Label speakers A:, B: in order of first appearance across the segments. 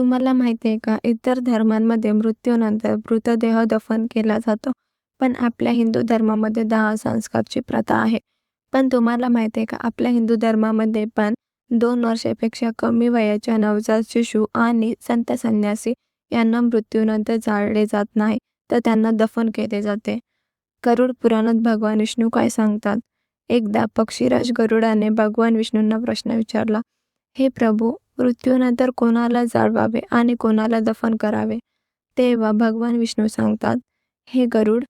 A: तुम्हाला माहिती आहे का, इतर धर्मांमध्ये मृत्यूनंतर मृतदेह दफन केला जातो, पण आपल्या हिंदू धर्मामध्ये दाह संस्कारची प्रथा आहे. पण तुम्हाला माहिती आहे का, आपल्या हिंदू धर्मामध्ये पण 2 वर्षापेक्षा कमी वयाच्या नवजात शिशु आणि संत संन्यासी यांना मृत्यूनंतर जाळले जात नाही, तर त्यांना दफन केले जाते. गरुड पुराणात भगवान विष्णू काय सांगतात? एकदा पक्षीराज गरुडाने भगवान विष्णूंना प्रश्न विचारला, हे प्रभू, मृत्यूनंतर कोणाला जाळवावे आणि कोणाला दफन करावे? तेव्हा भगवान विष्णू सांगतात, हे गरुड,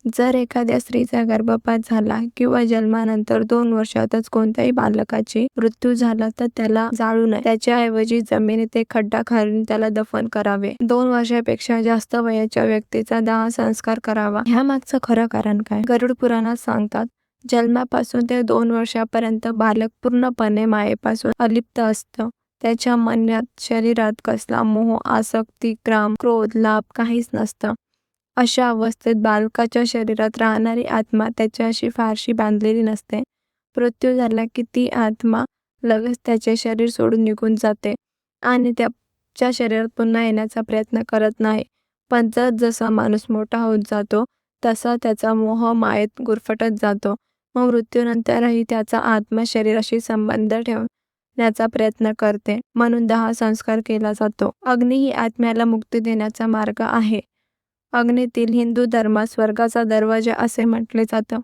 A: जर एखाद्या स्त्रीचा गर्भपात झाला किंवा जन्मानंतर 2 वर्षातच कोणत्याही बालकाची मृत्यू झाला तर त्याला जाळू नये. त्याच्याऐवजी जमिनीत एक खड्डा खालून त्याला दफन करावे. 2 वर्षापेक्षा जास्त वयाच्या व्यक्तीचा दाह संस्कार करावा. ह्यामागचं खरं कारण काय? गरुड पुराणात सांगतात, जन्मापासून ते 2 वर्षापर्यंत बालक पूर्णपणे मायेपासून अलिप्त असतं. त्याच्या मनात, शरीरात कसला मोह, आसक्ती, काम, क्रोध, लाभ काहीच नसतं. अशा अवस्थेत बालकाच्या शरीरात राहणारी आत्मा त्याच्याशी फारशी बांधलेली नसते. मृत्यू झाला की ती आत्मा लगेच त्याचे शरीर सोडून निघून जाते आणि त्याच्या शरीरात पुन्हा येण्याचा प्रयत्न करत नाही. पण जसा माणूस मोठा होत जातो तसा त्याचा मोह मायेत गुरफटत जातो. मग मृत्यूनंतरही त्याचा आत्मा शरीराशी संबंध ठेवण्याचा प्रयत्न करते. म्हणून दाह संस्कार केला जातो. अग्नी ही आत्म्याला मुक्ती देण्याचा मार्ग आहे. अग्नीतील हिंदू धर्मात स्वर्गाचा दरवाजा असे म्हटले जातं.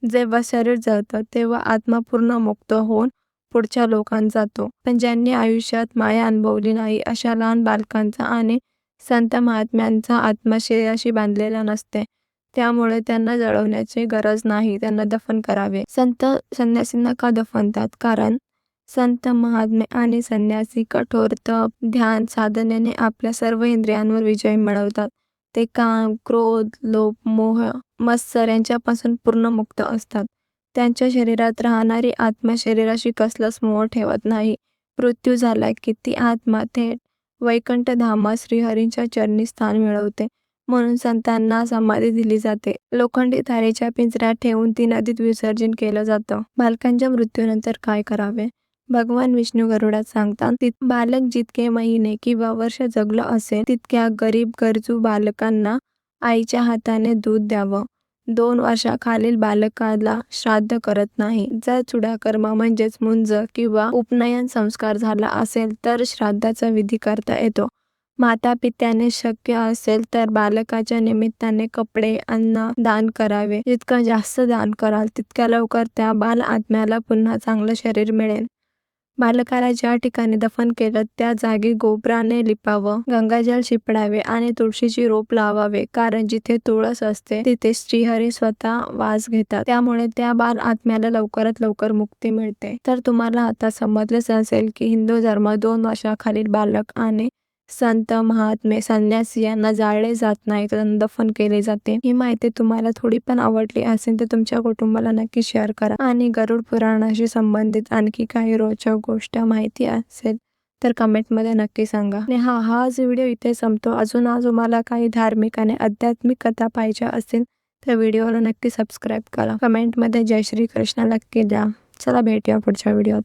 A: जेव्हा शरीर जळतं तेव्हा आत्मा पूर्ण मुक्त होऊन पुढच्या लोकांत जातो. पण ज्यांनी आयुष्यात माया अनुभवली नाही अशा लहान बालकांचा आणि संत महात्म्यांचा आत्मा शरीराशी बांधलेला नसते. त्यामुळे त्यांना जळवण्याची गरज नाही, त्यांना दफन करावे. संत संन्यासींना का दफनतात? कारण संत महात्मे आणि संन्यासी कठोर तप, ध्यान, साधनेने आपल्या सर्व इंद्रियांवर विजय मिळवतात. ते काम, क्रोध, लोभ, मोह, मत्सर यांच्यापासून पूर्ण मुक्त असतात. त्यांच्या शरीरात राहणारी आत्मा शरीराशी कसलाच मोह ठेवत नाही. मृत्यू झाला की ती आत्मा थेट वैकुंठ धामात श्रीहरींच्या चरणी स्थान मिळवते. म्हणून संतांना समाधी दिली जाते. लोखंडी तारेच्या पिंजऱ्यात ठेवून ती नदीत विसर्जन केलं जातं. बालकांच्या मृत्यूनंतर काय करावे? भगवान विष्णू गरुडात सांगतात, बालक जितके महिने किंवा वर्ष जगलं असेल तितक्या गरीब गरजू बालकांना आईच्या हाताने दूध द्यावं. 2 वर्षाखालील बालकाला श्राद्ध करत नाही. जर चुडाकर्म म्हणजेच मुंज किंवा उपनयन संस्कार झाला असेल तर श्राद्धाचा विधी करता येतो. माता पित्याने शक्य असेल तर बालकाच्या निमित्ताने कपडे, अन्न दान करावे. जितकं जास्त दान कराल तितक्या लवकर त्या बाल आत्म्याला पुन्हा चांगलं शरीर मिळेल. बालकाला ज्या ठिकाणी दफन केलं त्या जागी गोबराने लिपावं, गंगाजल शिंपडावे आणि तुळशीची रोप लावावे. कारण जिथे तुळस असते तिथे श्रीहरी स्वतः वास घेतात. त्यामुळे त्या बाल आत्म्याला लवकरात लवकर मुक्ती मिळते. तर तुम्हाला आता समजलेच असेल की हिंदू धर्मात 2 वर्षाखालील बालक आणि संत महात्मे संन्यासी यांना जाळले जात नाही, तर त्यांना दफन केले जाते. ही माहिती तुम्हाला थोडी पण आवडली असेल तर तुमच्या कुटुंबाला नक्की शेअर करा. आणि गरुड पुराणाशी संबंधित आणखी काही रोचक गोष्ट माहिती असेल तर कमेंटमध्ये नक्की सांगा. आणि हाच व्हिडिओ इथे संपतो. अजून तुम्हाला काही धार्मिक आणि आध्यात्मिक कथा पाहिजे असेल तर व्हिडिओला नक्की सबस्क्राईब करा. कमेंटमध्ये जय श्री कृष्ण नक्की द्या. चला भेटूया पुढच्या व्हिडिओत.